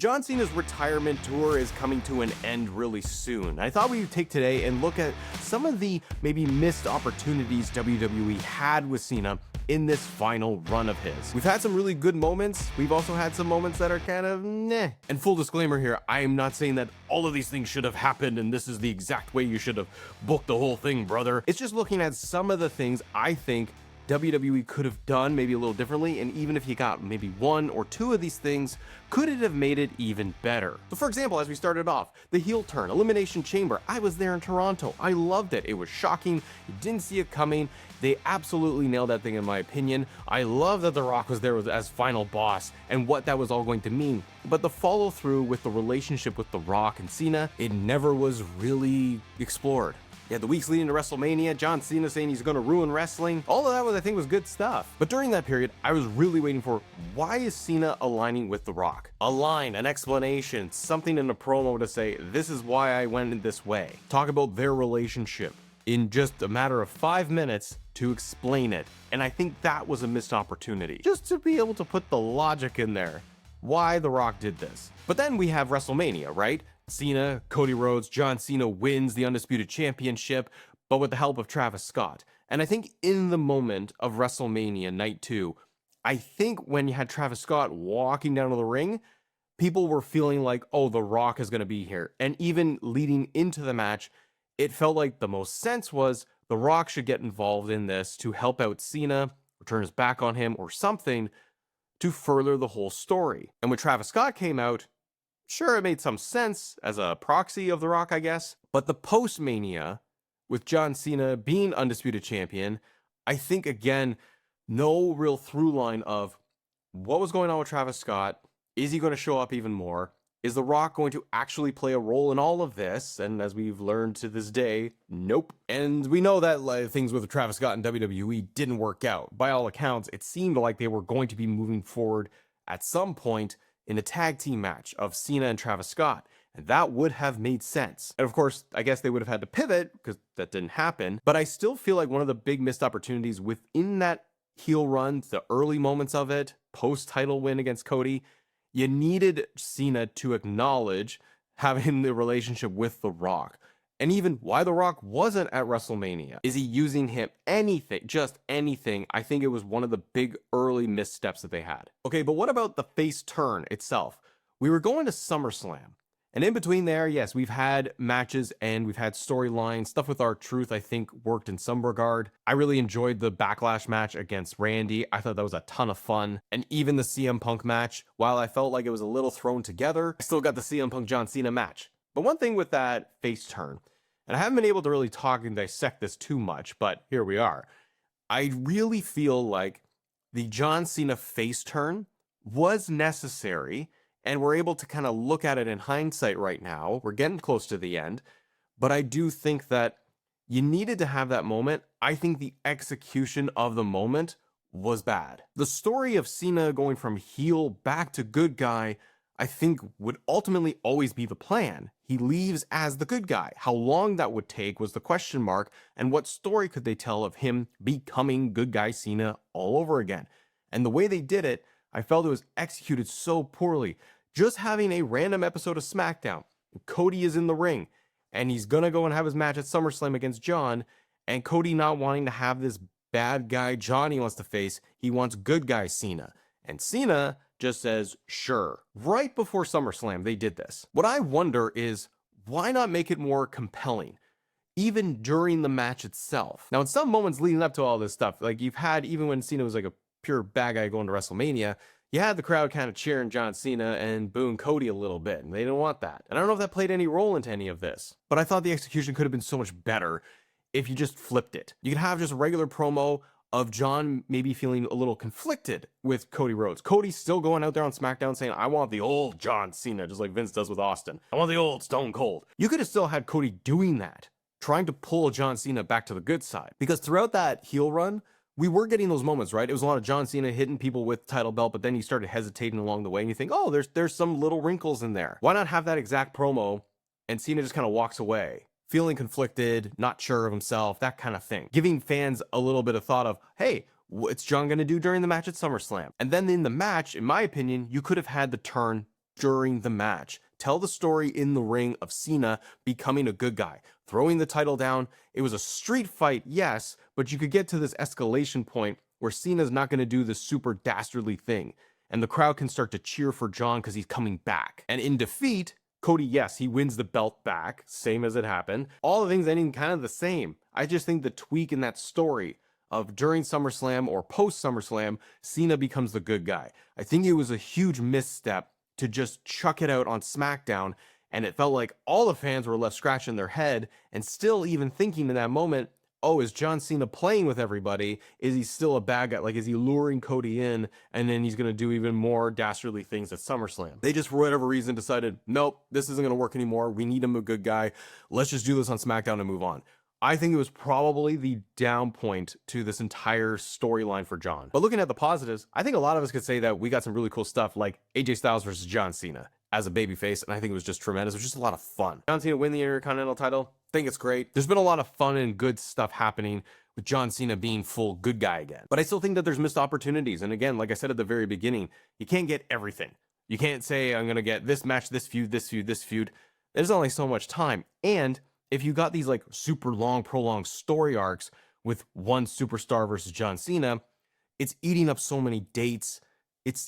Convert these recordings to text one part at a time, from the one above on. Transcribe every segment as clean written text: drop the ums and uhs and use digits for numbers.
John Cena's retirement tour is coming to an end really soon. I thought we would take today and look at some of the maybe missed opportunities WWE had with Cena in this final run of his. We've had some really good moments. We've also had some moments that are kind of meh. And full disclaimer here, I am not saying that all of these things should have happened and this is the exact way you should have booked the whole thing, brother. It's just looking at some of the things I think WWE could have done maybe a little differently, and even if you got maybe one or two of these things, could it have made it even better? So for example, as we started off, the heel turn, Elimination Chamber, I was there in Toronto. I loved it. It was shocking. You didn't see it coming. They absolutely nailed that thing in my opinion. I love that The Rock was there as final boss and what that was all going to mean. But the follow through with the relationship with The Rock and Cena, it never was really explored. Yeah, the weeks leading to WrestleMania, John Cena saying he's going to ruin wrestling. All of that was, I think, was good stuff. But during that period, I was really waiting for, why is Cena aligning with The Rock? A line, an explanation, something in a promo to say, this is why I went in this way. Talk about their relationship in just a matter of 5 minutes to explain it. And I think that was a missed opportunity. Just to be able to put the logic in there. Why The Rock did this. But then we have WrestleMania, right? Cena, Cody Rhodes, John Cena wins the Undisputed Championship, but with the help of Travis Scott. And I think in the moment of WrestleMania Night 2, I think when you had Travis Scott walking down to the ring, people were feeling like, oh, The Rock is going to be here. And even leading into the match, it felt like the most sense was The Rock should get involved in this to help out Cena, or turn his back on him, or something to further the whole story. And when Travis Scott came out, sure, it made some sense as a proxy of The Rock, I guess. But the post-Mania, with John Cena being Undisputed Champion, I think, again, no real through line of what was going on with Travis Scott. Is he going to show up even more? Is The Rock going to actually play a role in all of this? And as we've learned to this day, nope. And we know that things with Travis Scott and WWE didn't work out. By all accounts, it seemed like they were going to be moving forward at some point in a tag team match of Cena and Travis Scott. And that would have made sense. And of course, I guess they would have had to pivot because that didn't happen. But I still feel like one of the big missed opportunities within that heel run, the early moments of it, post-title win against Cody, you needed Cena to acknowledge having the relationship with The Rock. And even why The Rock wasn't at WrestleMania. Is he using him? Anything, just anything. I think it was one of the big early missteps that they had. Okay, but what about the face turn itself? We were going to SummerSlam. And in between there, yes, we've had matches and we've had storylines. Stuff with R-Truth, I think, worked in some regard. I really enjoyed the Backlash match against Randy. I thought that was a ton of fun. And even the CM Punk match, while I felt like it was a little thrown together, I still got the CM Punk John Cena match. But one thing with that face turn, and I haven't been able to really talk and dissect this too much, but here we are. I really feel like the John Cena face turn was necessary, and we're able to kind of look at it in hindsight right now. We're getting close to the end, but I do think that you needed to have that moment. I think the execution of the moment was bad. The story of Cena going from heel back to good guy, I think would ultimately always be the plan. He leaves as the good guy. How long that would take was the question mark, and what story could they tell of him becoming good guy Cena all over again? And the way they did it, I felt it was executed so poorly. Just having a random episode of SmackDown, Cody is in the ring, and he's gonna go and have his match at SummerSlam against John, and Cody not wanting to have this bad guy John he wants to face, he wants good guy Cena. And Cena just says, sure. Right before SummerSlam, they did this. What I wonder is, why not make it more compelling? Even during the match itself. Now, in some moments leading up to all this stuff, like you've had, even when Cena was like a pure bad guy going to WrestleMania, you had the crowd kind of cheering John Cena and booing Cody a little bit, and they didn't want that. And I don't know if that played any role into any of this, but I thought the execution could have been so much better if you just flipped it. You could have just a regular promo of John maybe feeling a little conflicted with Cody Rhodes. Cody's still going out there on SmackDown saying, I want the old John Cena, just like Vince does with Austin. I want the old Stone Cold. You could have still had Cody doing that, trying to pull John Cena back to the good side. Because throughout that heel run, we were getting those moments, right? It was a lot of John Cena hitting people with title belt, but then he started hesitating along the way, and you think, oh, there's some little wrinkles in there. Why not have that exact promo, and Cena just kind of walks away, feeling conflicted, not sure of himself, that kind of thing. Giving fans a little bit of thought of, hey, what's John going to do during the match at SummerSlam? And then in the match, in my opinion, you could have had the turn during the match. Tell the story in the ring of Cena becoming a good guy, throwing the title down. It was a street fight, yes, but you could get to this escalation point where Cena's not going to do this super dastardly thing, and the crowd can start to cheer for John because he's coming back. And in defeat, Cody, yes, he wins the belt back, same as it happened. All the things ending kind of the same. I just think the tweak in that story of during SummerSlam or post SummerSlam, Cena becomes the good guy. I think it was a huge misstep to just chuck it out on SmackDown, and it felt like all the fans were left scratching their head and still even thinking in that moment, oh, is John Cena playing with everybody? Is he still a bad guy? Like, is he luring Cody in and then he's going to do even more dastardly things at SummerSlam? They just, for whatever reason, decided, nope, this isn't going to work anymore. We need him a good guy. Let's just do this on SmackDown and move on. I think it was probably the down point to this entire storyline for John. But looking at the positives, I think a lot of us could say that we got some really cool stuff like AJ Styles versus John Cena as a babyface, and I think it was just tremendous. It was just a lot of fun. John Cena win the Intercontinental title, I think it's great. There's been a lot of fun and good stuff happening with John Cena being full good guy again. But I still think that there's missed opportunities. And again, like I said at the very beginning, you can't get everything. You can't say, I'm going to get this match, this feud, this feud, this feud. There's only so much time. And if you got these like super long, prolonged story arcs with one superstar versus John Cena, it's eating up so many dates.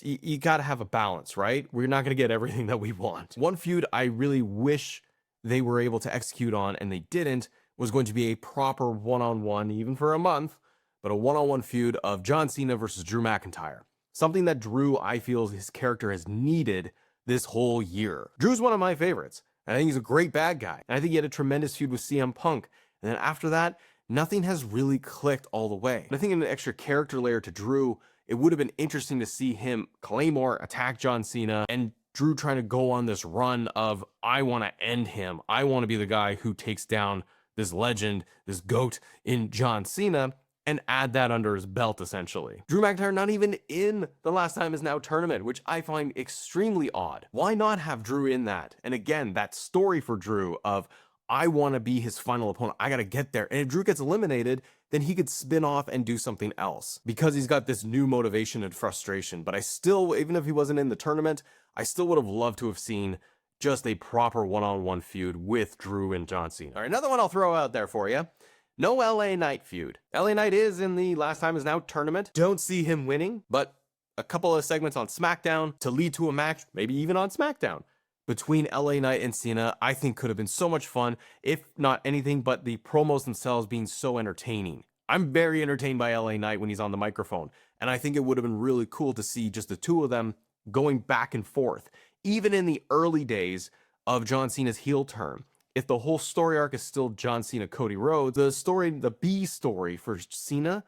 You got to have a balance, right? We're not going to get everything that we want. One feud I really wish they were able to execute on, and they didn't, was going to be a proper one-on-one, even for a month, but a one-on-one feud of John Cena versus Drew McIntyre. Something that Drew, I feel, his character has needed this whole year. Drew's one of my favorites. I think he's a great bad guy. And I think he had a tremendous feud with CM Punk. And then after that, nothing has really clicked all the way. And I think in an extra character layer to Drew, it would have been interesting to see him Claymore attack John Cena and Drew trying to go on this run of, I want to end him. I want to be the guy who takes down this legend, this GOAT in John Cena, and add that under his belt, essentially. Drew McIntyre not even in the Last Time Is Now tournament, which I find extremely odd. Why not have Drew in that? And again, that story for Drew of, I want to be his final opponent. I got to get there. And if Drew gets eliminated, then he could spin off and do something else because he's got this new motivation and frustration. But I still, even if he wasn't in the tournament, I still would have loved to have seen just a proper one-on-one feud with Drew and John Cena. All right, another one I'll throw out there for you. No LA Knight feud. LA Knight is in the Last Time Is Now tournament. Don't see him winning, but a couple of segments on SmackDown to lead to a match, maybe even on SmackDown, between LA Knight and Cena, I think could have been so much fun, if not anything but the promos themselves being so entertaining. I'm very entertained by LA Knight when he's on the microphone, and I think it would have been really cool to see just the two of them going back and forth. Even in the early days of John Cena's heel turn, if the whole story arc is still John Cena, Cody Rhodes, the B story for Cena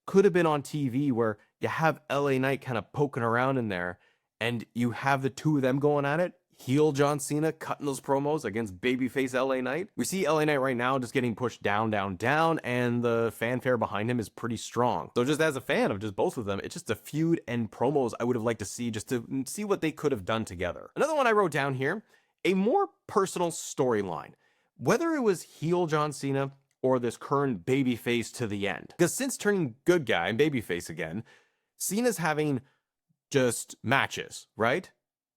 could have been on TV where you have LA Knight kind of poking around in there and you have the two of them going at it. Heel John Cena cutting those promos against babyface LA Knight. We see LA Knight right now just getting pushed down, down, down, and the fanfare behind him is pretty strong. So just as a fan of just both of them, it's just a feud and promos I would have liked to see just to see what they could have done together. Another one I wrote down here, a more personal storyline. Whether it was heel John Cena or this current babyface to the end. Because since turning good guy and babyface again, Cena's having just matches, right?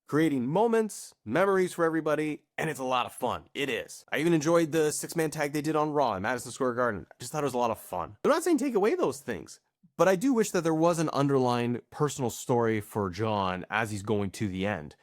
Creating moments, memories for everybody, and it's a lot of fun. It is. I even enjoyed the 6-man tag they did on Raw in Madison Square Garden. I just thought it was a lot of fun. I'm not saying take away those things, but I do wish that there was an underlying personal story for John as he's going to the end.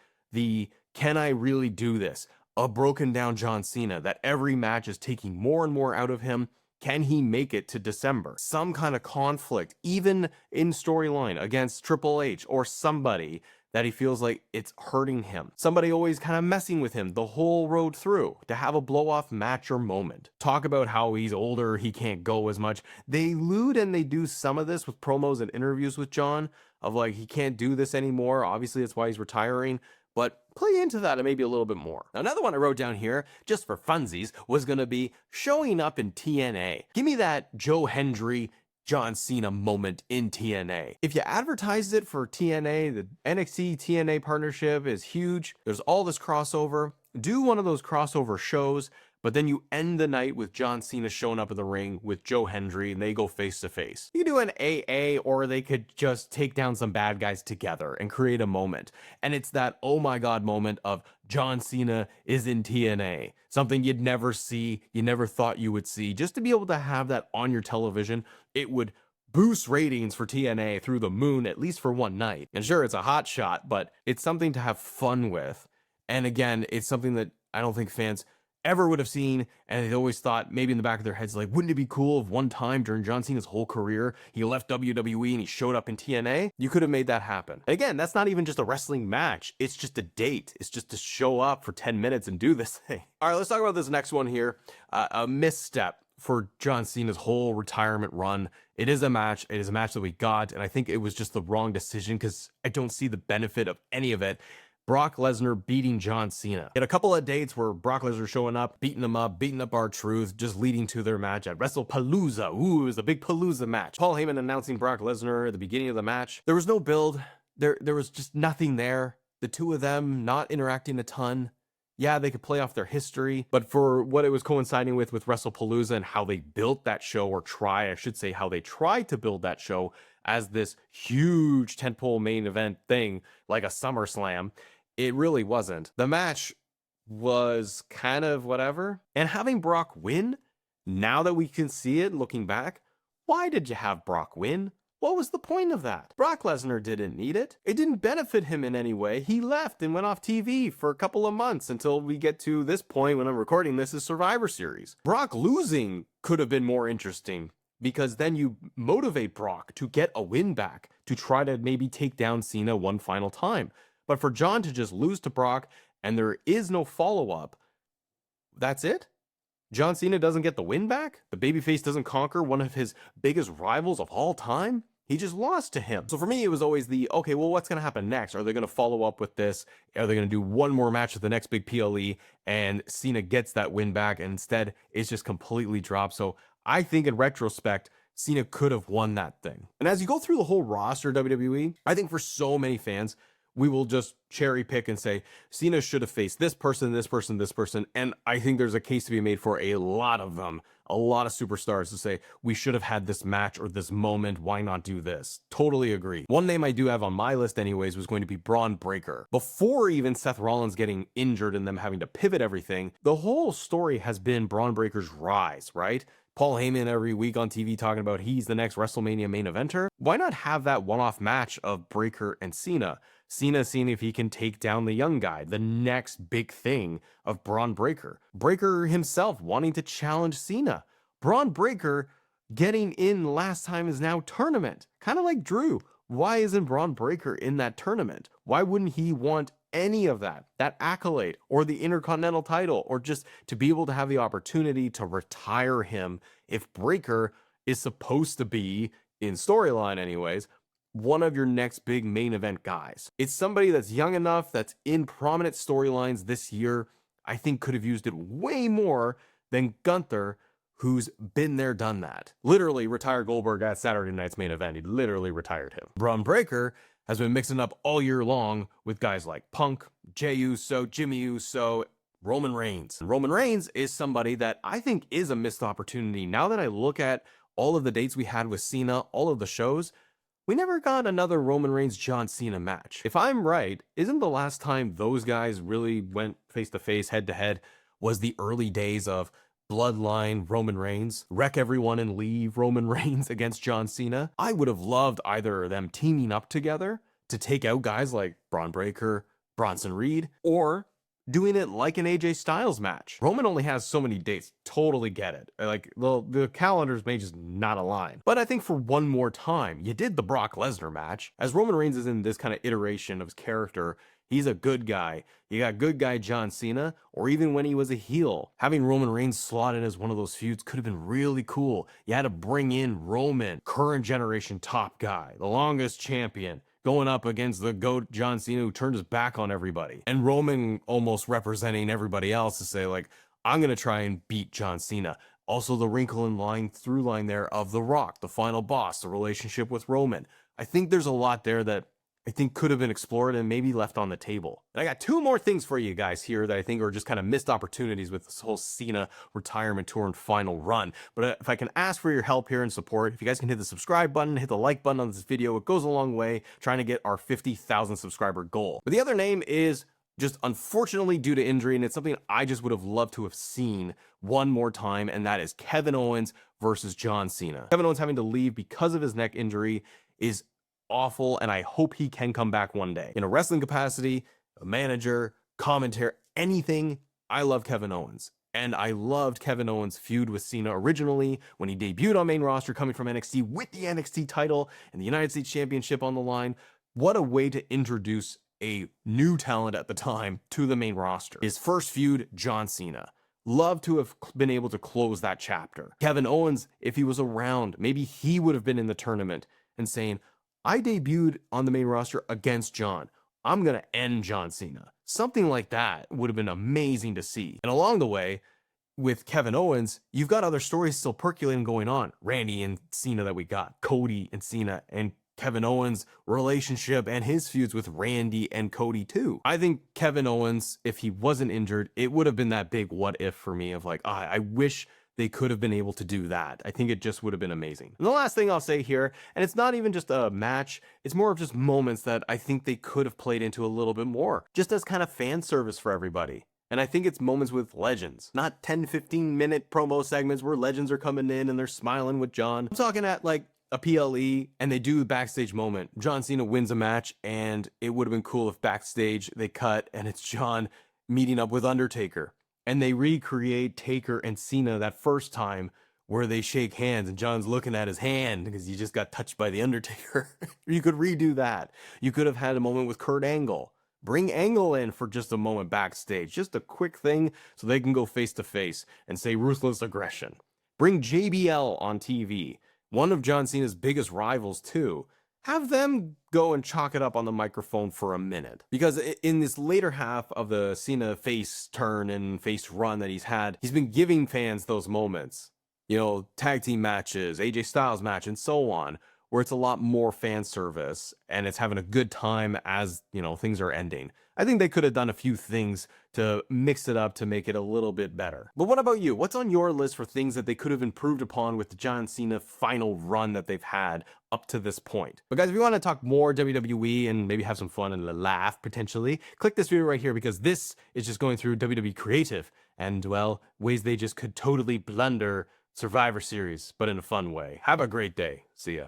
Can I really do this? A broken down John Cena, that every match is taking more and more out of him. Can he make it to December? Some kind of conflict, even in storyline against Triple H or somebody that he feels like it's hurting him. Somebody always kind of messing with him the whole road through to have a blow-off match or moment. Talk about how he's older, he can't go as much. They allude and they do some of this with promos and interviews with John of like, he can't do this anymore. Obviously, that's why he's retiring. But play into that and maybe a little bit more. Now, another one I wrote down here, just for funsies, was going to be showing up in TNA. Give me that Joe Hendry, John Cena moment in TNA. If you advertised it for TNA, the NXT TNA partnership is huge. There's all this crossover. Do one of those crossover shows, But then you end the night with John Cena showing up in the ring with Joe Hendry and they go face to face. You do an AA, or they could just take down some bad guys together and create a moment. And it's that oh my god moment of John Cena is in TNA. Something you'd never see, you never thought you would see. Just to be able to have that on your television, it would boost ratings for TNA through the moon, at least for one night. And sure, it's a hot shot, but it's something to have fun with. And again, it's something that I don't think fans ever would have seen, and they always thought maybe in the back of their heads, like, wouldn't it be cool if one time during John Cena's whole career he left WWE and he showed up in TNA? You could have made that happen. And again, that's not even just a wrestling match, it's just a date. It's just to show up for 10 minutes and do this thing. All right, let's talk about this next one here. A misstep for John Cena's whole retirement run. It is a match that we got, and I think it was just the wrong decision because I don't see the benefit of any of it. Brock Lesnar beating John Cena. He had a couple of dates where Brock Lesnar showing up, beating him up, beating up R-Truth, just leading to their match at WrestlePalooza. Ooh, it was a big Palooza match. Paul Heyman announcing Brock Lesnar at the beginning of the match. There was no build. There was just nothing there. The two of them not interacting a ton. Yeah, they could play off their history, but for what it was coinciding with WrestlePalooza and how they built that show, or how they tried to build that show as this huge tentpole main event thing, like a SummerSlam, it really wasn't. The match was kind of whatever. And having Brock win, now that we can see it looking back, why did you have Brock win? What was the point of that? Brock Lesnar didn't need it. It didn't benefit him in any way. He left and went off TV for a couple of months until we get to this point when I'm recording this is Survivor Series. Brock losing could have been more interesting, because then you motivate Brock to get a win back, to try to maybe take down Cena one final time. But for John to just lose to Brock and there is no follow-up, that's it? John Cena doesn't get the win back? The babyface doesn't conquer one of his biggest rivals of all time? He just lost to him. So for me, it was always the, okay, well, what's going to happen next? Are they going to follow up with this? Are they going to do one more match with the next big PLE and Cena gets that win back? And instead, it's just completely dropped. So I think in retrospect, Cena could have won that thing. And as you go through the whole roster of WWE, I think for so many fans, we will just cherry pick and say, Cena should have faced this person, this person, this person. And I think there's a case to be made for a lot of them, a lot of superstars to say, we should have had this match or this moment. Why not do this? Totally agree. One name I do have on my list anyways was going to be Braun Breaker. Before even Seth Rollins getting injured and them having to pivot everything, the whole story has been Braun Breaker's rise, right? Paul Heyman every week on TV talking about he's the next WrestleMania main eventer. Why not have that one-off match of Breaker and Cena? Cena seeing if he can take down the young guy, the next big thing of Braun Breaker. Breaker himself wanting to challenge Cena. Braun Breaker getting in last time is now tournament. Kind of like Drew. Why isn't Braun Breaker in that tournament? Why wouldn't he want any of that accolade or the Intercontinental title, or just to be able to have the opportunity to retire him if Breaker is supposed to be, in storyline anyways, one of your next big main event guys? It's somebody that's young enough, that's in prominent storylines this year. I think could have used it way more than Gunther, who's been there, done that. Literally retired Goldberg at Saturday night's main event. He literally retired him. Braun Breaker has been mixing up all year long with guys like Punk, Jey Uso, Jimmy Uso, Roman Reigns. And Roman Reigns is somebody that I think is a missed opportunity. Now that I look at all of the dates we had with Cena, all of the shows, we never got another Roman Reigns John Cena match. If I'm right, isn't the last time those guys really went face to face, head to head, was the early days of Bloodline Roman Reigns, wreck everyone and leave Roman Reigns against John Cena? I would have loved either of them teaming up together to take out guys like Braun Breaker, Bronson Reed, or doing it like an AJ Styles match. Roman only has so many dates. Totally get it. Like, the calendars may just not align. But I think for one more time, you did the Brock Lesnar match. As Roman Reigns is in this kind of iteration of his character, he's a good guy. You got good guy John Cena, or even when he was a heel, having Roman Reigns slot in as one of those feuds could have been really cool. You had to bring in Roman, current generation top guy, the longest champion, going up against the GOAT John Cena, who turned his back on everybody. And Roman almost representing everybody else to say, like, I'm going to try and beat John Cena. Also the wrinkle in line, through line there of The Rock, the final boss, the relationship with Roman. I think there's a lot there that I think could have been explored and maybe left on the table. And I got two more things for you guys here that I think are just kind of missed opportunities with this whole Cena retirement tour and final run. But if I can ask for your help here and support, if you guys can hit the subscribe button, hit the like button on this video, it goes a long way trying to get our 50,000 subscriber goal. But the other name is just unfortunately due to injury, and it's something I just would have loved to have seen one more time, and that is Kevin Owens versus John Cena. Kevin Owens having to leave because of his neck injury is awful, and I hope he can come back one day. In a wrestling capacity, a manager, commentary, anything, I love Kevin Owens. And I loved Kevin Owens' feud with Cena originally when he debuted on main roster coming from NXT with the NXT title and the United States Championship on the line. What a way to introduce a new talent at the time to the main roster. His first feud, John Cena. Love to have been able to close that chapter. Kevin Owens, if he was around, maybe he would have been in the tournament and saying, I debuted on the main roster against John. I'm going to end John Cena. Something like that would have been amazing to see. And along the way, with Kevin Owens, you've got other stories still percolating going on. Randy and Cena that we got, Cody and Cena, and Kevin Owens' relationship and his feuds with Randy and Cody too. I think Kevin Owens, if he wasn't injured, it would have been that big what if for me of like, I wish they could have been able to do that. I think it just would have been amazing. And the last thing I'll say here, and it's not even just a match, it's more of just moments that I think they could have played into a little bit more, just as kind of fan service for everybody. And I think it's moments with legends, not 10, 15-minute promo segments where legends are coming in and they're smiling with John. I'm talking at like a PLE and they do the backstage moment. John Cena wins a match, and it would have been cool if backstage they cut and it's John meeting up with Undertaker. And they recreate Taker and Cena that first time where they shake hands and John's looking at his hand because he just got touched by the Undertaker. You could redo that. You could have had a moment with Kurt Angle. Bring Angle in for just a moment backstage. Just a quick thing so they can go face to face and say ruthless aggression. Bring JBL on TV. One of John Cena's biggest rivals too. Have them go and chalk it up on the microphone for a minute. Because in this later half of the Cena face turn and face run that he's had, he's been giving fans those moments. You know, tag team matches, AJ Styles match, and so on, where it's a lot more fan service and it's having a good time as, you know, things are ending. I think they could have done a few things to mix it up to make it a little bit better. But what about you? What's on your list for things that they could have improved upon with the John Cena final run that they've had up to this point? But guys, if you want to talk more WWE and maybe have some fun and laugh potentially, click this video right here because this is just going through WWE Creative and, well, ways they just could totally blunder Survivor Series, but in a fun way. Have a great day. See ya.